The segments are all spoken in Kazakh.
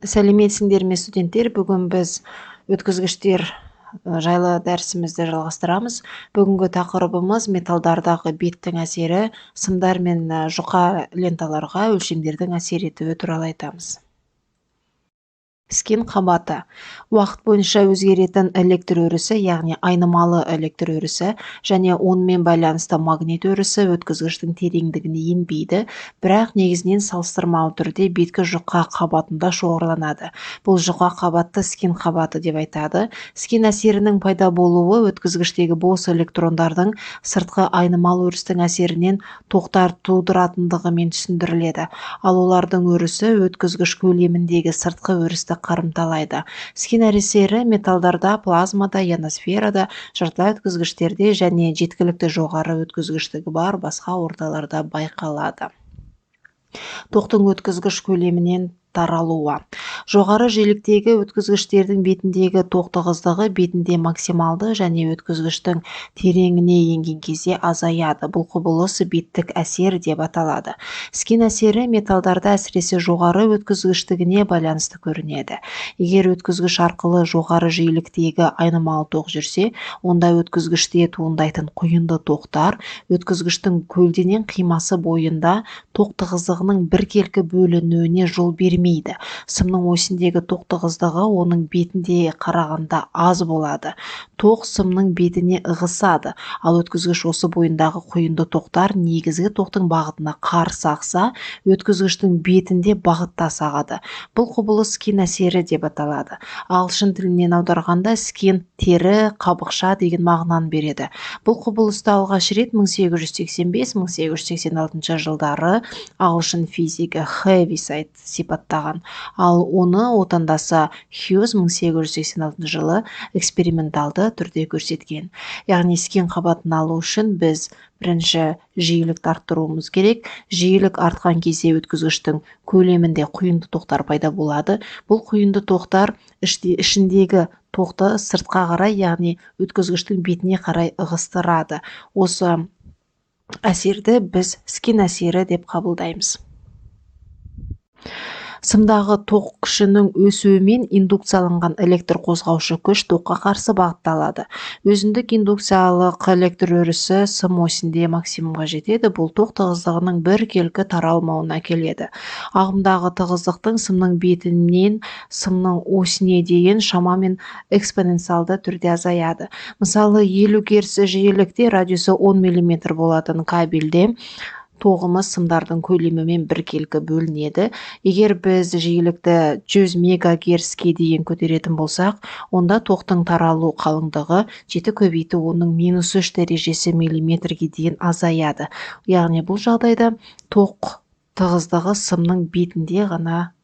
Сәлеметсіңдер ме студенттер? Бүгін біз өткізгіштер жайлы дәрісімізді жалғастырамыз. Бүгінгі тақырыбымыз металдардағы беттің әсері, сымдар мен жұқа ленталарға өлшемдердің әсер етуі туралы айтамыз. Скен қабаты уақыт бойынша өзгеретін электр өрісі, яғни айнымалы электр өрісі және онымен байланысты магнит өрісі өткізгіштің тереңдігіне енбейді, бірақ негізінен салыстырмалы түрде беткі жұқа қабатында шоғырланады. Бұл жұқа қабатты скен қабаты деп айтады. Скен әсерінің пайда болуы өткізгіштегі бос электрондардың сыртқы айнымалы өрістің әсерінен тоқтар тудыратындығымен түсіндіріледі. Ал олардың өрісі өткізгіш көлеміндегі сыртқы өрісті қарымталайды. Скен әсері металдарда, плазмада, ионосферада, жартылай өткізгіштерде және жеткілікті жоғары өткізгіштігі бар басқа орталарда байқалады. Тоқтың өткізгіш көлемінен таралуы. Жоғары жиіліктегі өткізгіштердің бетіндегі тоқ тығыздығы бетінде максималды және өткізгіштің тереңіне енген кезде азаяды. Бұл құбылыс беттік әсер деп аталады. Скен әсері металдарда әсіресе жоғары өткізгіштігіне байланысты көрінеді. Егер өткізгіш арқылы жоғары жиіліктегі айнымалы тоқ жүрсе, онда өткізгіште туындайтын құйынды тоқтар өткізгіштің көлденең қимасы бойында тоқ тығыздығының біркелкі бөлінуіне жол бермейді. Сымның осіндегі тоқ тығыздығы оның бетінде қарағанда аз болады. Тоқ сымның бетіне ығысады, ал өткізгіш осы бойындағы құйынды тоқтар негізгі тоқтың бағытына қарсы ақса, өткізгіштің бетінде бағытта сағады. Бұл құбылыс скен әсері деп аталады. Ағылшын тілінен аударғанда скен тері, қабықша деген мағынаны береді. Бұл құбылысты алғаш рет 1885-1886 жылдары ағылшын физигі Хевисайд сипаттаған, ал оны отандасы Хьюз 1886 жылы эксперименталды түрде көрсеткен. Яғни скен қабатын алу үшін біз бірінші жиілікті арттыруымыз керек. Жиілік артқан кезде өткізгіштің көлемінде құйынды тоқтар пайда болады. Бұл құйынды тоқтар ішіндегі тоқты сыртқа қарай, яғни өткізгіштің бетіне қарай ығыстырады. Осы әсерді біз скен әсері деп қабылдаймыз. Сымдағы тоқ күшінің өсуімен индукцияланған электр қозғаушы күш тоққа қарсы бағытталады. Өзіндік индукциялық электр өрісі сым осінде максимумға жетеді. Бұл тоқ тығыздығының біркелкі таралмауына әкеледі. Ағымдағы тығыздықтың сымның бетінен сымның осіне дейін шамамен экспоненциалды түрде азаяды. Мысалы, 50 Гц жиілікте радиусы 10 мм болатын кабельде тоғымыз сымдардың көлемімен біркелкі бөлінеді. Егер біз жиілікті 100 мегагерцке дейін көтеретін болсақ, онда тоқтың таралу қалыңдығы 7 көбейту оның -3 дәрежесі миллиметрге дейін азаяды. Яғни бұл жағдайда тоқ тығыздығы сымның бетінде ғана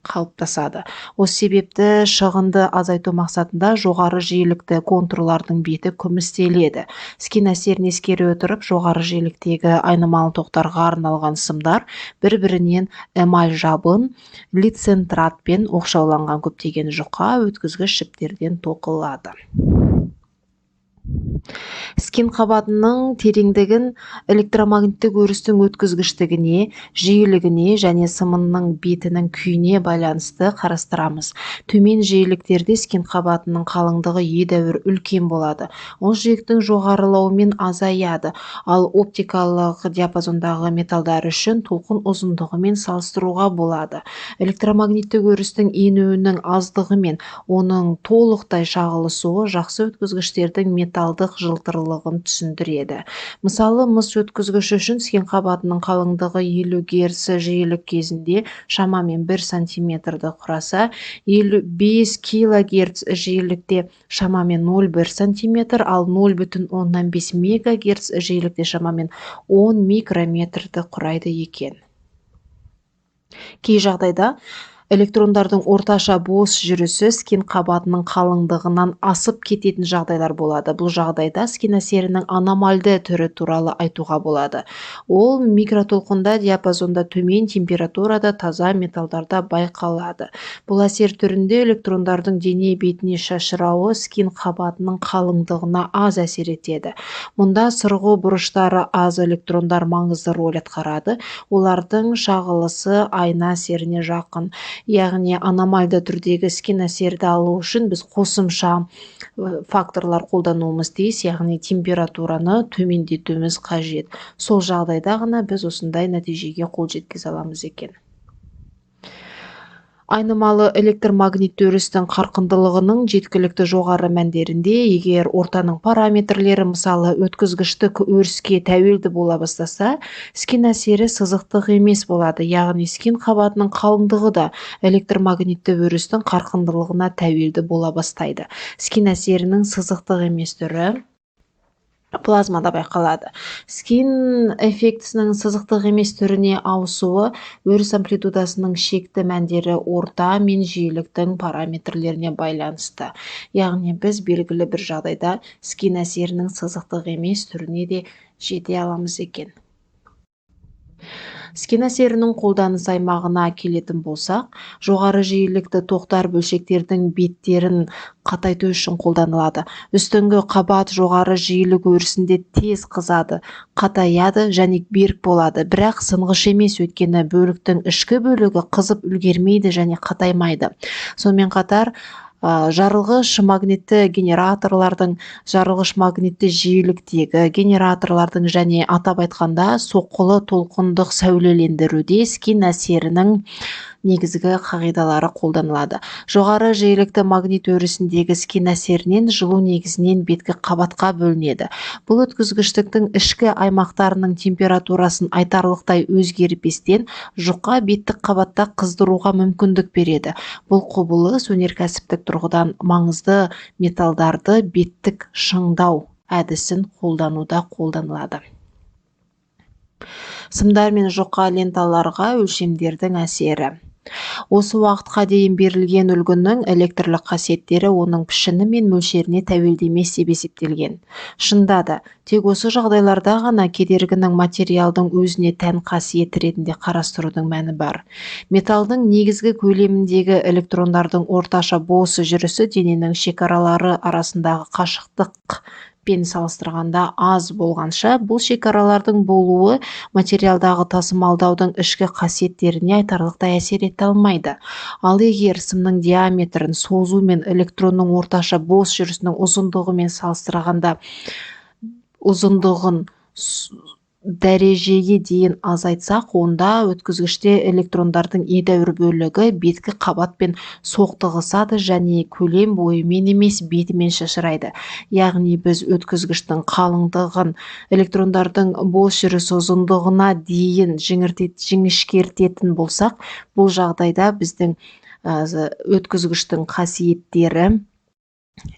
қалыптасады. Осы себепті шығынды азайту мақсатында жоғары жиілікті контурлардың беті күмістеледі. Скен әсерін ескере отырып, жоғары жиіліктегі айнымалы тоқтарға арналған сымдар бір-бірінен эмаль жабын, литцентратпен оқшауланған көптеген жұқа өткізгіш жіптерден тоқылады. Скен қабатының тереңдігін электромагниттік өрістің өткізгіштігіне, жиілігіне және сымның бетінің күйіне байланысты қарастырамыз. Төмен жиіліктерде скен қабатының қалыңдығы едәуір үлкен болады. Ол жиіліктің жоғарылауымен азаяды, ал оптикалық диапазондағы металдар үшін толқын ұзындығымен салыстыруға болады. Электромагниттік өрістің енуінің аздығымен оның толықтай шағылысуы жақсы өткізгіштердің металдық жылтырлығын түсіндіреді. Мысалы, мыс өткізгіш үшін скен қабатының қалыңдығы 50 Гц жиілік кезінде шамамен 1 см-ді құраса, 5 кГц жиілікте шамамен 0,1 см, ал 0,5 МГц жиілікте шамамен 10 микрометрді құрайды екен. Кей жағдайда электрондардың орташа бос жүрісі скен қабатының қалыңдығынан асып кететін жағдайлар болады. Бұл жағдайда скен әсерінің аномальды түрі туралы айтуға болады. Ол микротолқында диапазонда төмен температурада таза металдарда байқалады. Бұл әсер түрінде электрондардың дене бетіне шашырауы скен қабатының қалыңдығына аз әсер етеді. Мұнда сырғу бұрыштары аз электрондар маңызды рөл атқарады. Олардың шағылысы айна әсеріне жақын. яғни аномальды түрдегі скин әсерді алу үшін біз қосымша факторлар қолдануымыз тиіс, яғни температураны төмендетуіміз қажет. Сол жағдайда ғана біз осындай нәтижеге қол жеткізе аламыз екен. Айнымалы электромагнитті өрістің қарқындылығының жеткілікті жоғары мәндерінде, егер ортаның параметрлері, мысалы өткізгіштік өріске тәуелді бола бастаса, скин әсері сызықтық емес болады, яғни скин қабатының қалыңдығы да электромагнитті өрістің қарқындылығына тәуелді бола бастайды. Скин әсерінің сызықтық емес түрі плазмада байқалады. Скин эффектісінің сызықтық емес түріне ауысуы өріс амплитудасының шекті мәндері орта мен жиіліктің параметрлеріне байланысты. Яғни біз белгілі бір жағдайда скин әсерінің сызықтық емес түріне де жете аламыз екен. Скин әсерінің қолданыс аймағына келетін болсақ, жоғары жиілікті тоқтар бөлшектердің беттерін қатайту үшін қолданылады. Үстіңгі қабат жоғары жиілік өрісінде тез қызады, қатаяды және берік болады, бірақ сынғыш емес, өйткені бөліктің ішкі бөлігі қызып үлгермейді және қатаймайды. Сонымен қатар, жарылғыш магнитті генераторлардың, жарылғыш магнитті жиіліктегі генераторлардың және атап айтқанда соққылы толқындық сәулелендіруде скин әсерінің негізгі қағидалары қолданылады. Жоғары жиілікті магнит өрісіндегі скин әсерінен жылу негізінен беткі қабатқа бөлінеді. Бұл өткізгіштіктің ішкі аймақтарының температурасын айтарлықтай өзгерпестен жұқа беттік қабатта қыздыруға мүмкіндік береді. Бұл құбылыс өнеркәсіптік тұрғыдан маңызды металдарды беттік шыңдау әдісін қолдануда қолданылады. Сымдар мен жұқа ленталарға өлшемдердің әсері. Осы уақытқа дейін берілген үлгінің электрлік қасиеттері оның пішіні мен мөлшеріне тәуелді емес деп есептелген. Шында да, тек осы жағдайларда ғана кедергінің материалдың өзіне тән қасиеті ретінде қарастырудың мәні бар. Металдың негізгі көлеміндегі электрондардың орташа бос жүрісі дененің шекаралары арасындағы қашықтық пен салыстырғанда аз болғанша, бұл шекаралардың болуы материалдағы тасымалдаудың ішкі қасиеттеріне айтарлықтай әсер ете алмайды. Ал егер сымның диаметрін созу мен электронның орташа бос жүрісінің ұзындығымен салыстырғанда ұзындығын дәрежеге дейін азайтсақ, онда өткізгіште электрондардың едәуір бөлігі беткі қабатпен соқтығысады және көлем бойымен емес бетімен шашырайды. Яғни біз өткізгіштің қалыңдығын электрондардың бос жүріс ұзындығына дейін жіңішкертетін болсақ, бұл жағдайда біздің өткізгіштің қасиеттері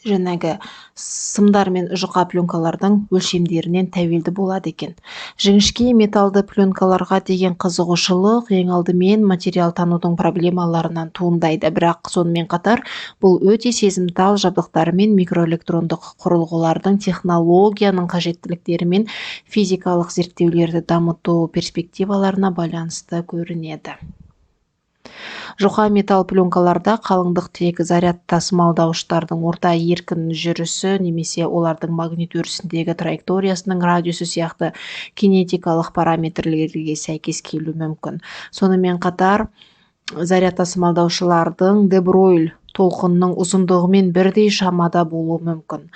жаңағы сымдар мен жұқа пленкалардың өлшемдерінен тәуелді болады екен. Жіңішке металды пленкаларға деген қызығушылық ең алдымен материал танудың проблемаларынан туындайды, бірақ сонымен қатар бұл өте сезімтал жабдықтар мен микроэлектрондық құрылғылардың технологияның қажеттіліктері мен физикалық зерттеулерді дамыту перспективаларына байланысты көрінеді. Жұқа металл пленкаларда қалыңдық тек заряд тасымалдауыштардың орта еркін жүрісі немесе олардың магнит өрісіндегі траекториясының радиусы сияқты кинетикалық параметрлерге сәйкес келуі мүмкін. Сонымен қатар, заряд тасымалдаушылардың де Бройль толқынның ұзындығымен бірдей шамада болуы мүмкін.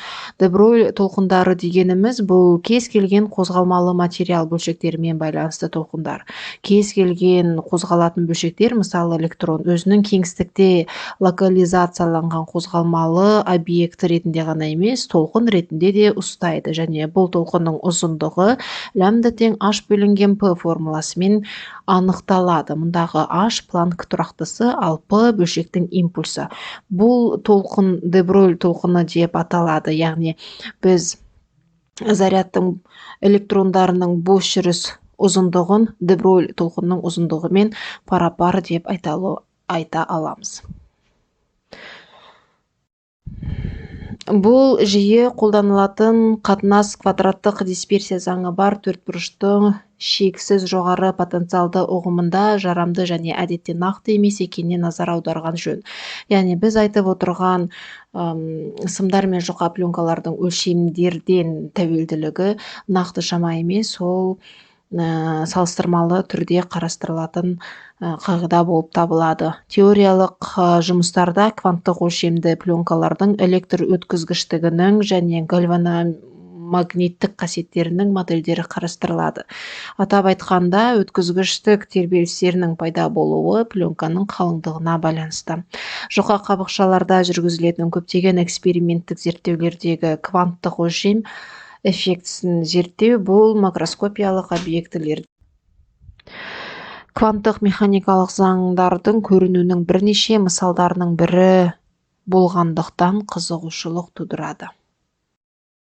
Де Бройль толқындары дегеніміз бұл кез келген қозғалмалы материал бөлшектерімен байланысты толқындар. Кез келген қозғалатын бөлшектер, мысалы электрон, өзінің кеңістікте локализацияланған қозғалмалы объект ретінде ғана емес, толқын ретінде де ұстайды, және бұл толқынның ұзындығы лямбда тең h бөлінген p формуласымен анықталады. Мұндағы h Планк тұрақтысы, ал p бөлшектің импульсы. Бұл толқын де Бройль толқыны деп аталады, яғни біз зарядтың электрондарының бос жүріс ұзындығын де Бройль толқынның ұзындығымен пара-пар деп айта аламыз. Бұл жиі қолданылатын қатынас квадраттық дисперсия заңы бар төртбұрыштың шексіз жоғары потенциалды ұғымында жарамды және әдетте нақты емес екеніне назар аударған жөн. Яғни біз айтып отырған сымдар мен жұқа пленкалардың өлшемдерден тәуелділігі нақты шама емес, ол салыстырмалы түрде қарастырылатын қағида болып табылады. Теориялық жұмыстарда кванттық өлшемді пленкалардың электр өткізгіштігінің және гальваномагниттік қасиеттерінің модельдері қарастырылады. Атап айтқанда, өткізгіштік тербелістерінің пайда болуы пленканың қалыңдығына байланысты. Жұқа қабықшаларда жүргізілетін көптеген эксперименттік зерттеулердегі кванттық өлшем эффектісін зерттеу бұл макроскопиялық объектілер кванттық механикалық заңдардың көрінуінің бірнеше мысалдарының бірі болғандықтан қызығушылық тудырады.